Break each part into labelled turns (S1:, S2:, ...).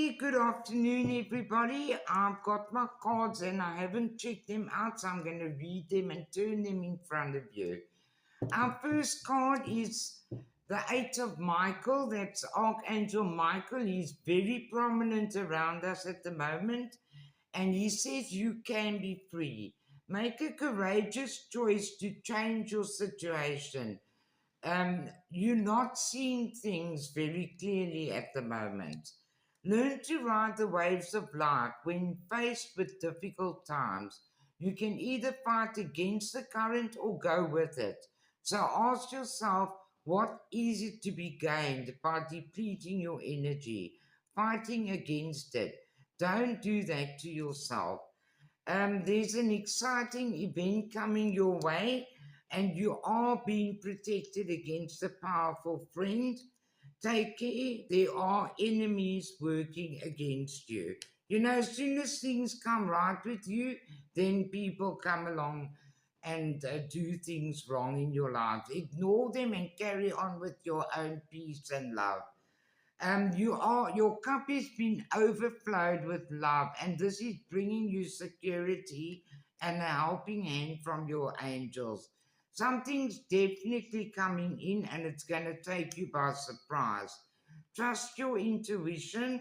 S1: Very good afternoon, everybody. I've got my cards and I haven't checked them out, so I'm going to read them and turn them in front of you. Our first card is the Eight of Michael. That's Archangel Michael. He's very prominent around us at the moment, and he says you can be free. Make a courageous choice to change your situation. You're not seeing things very clearly at the moment. Learn to ride the waves of life when faced with difficult times. You can either fight against the current or go with it. So ask yourself, what is it to be gained by depleting your energy, fighting against it? Don't do that to yourself. There's an exciting event coming your way, and you are being protected against a powerful friend. Take care, there are enemies working against you. You know, as soon as things come right with you, then people come along and do things wrong in your life. Ignore them and carry on with your own peace and love. Your cup has been overflowed with love, and this is bringing you security and a helping hand from your angels. Something's definitely coming in, and it's going to take you by surprise. Trust your intuition.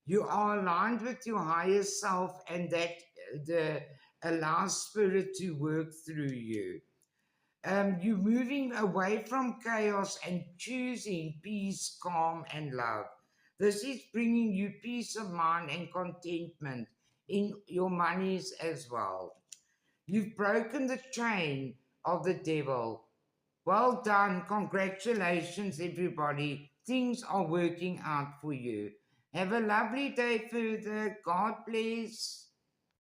S1: You are aligned with your higher self, and that the allows spirit to work through you. You're moving away from chaos and choosing peace, calm, and love. This is bringing you peace of mind and contentment in your monies as well. You've broken the chain of the devil. Well done. Congratulations, everybody. Things are working out for you. Have a lovely day further. God bless.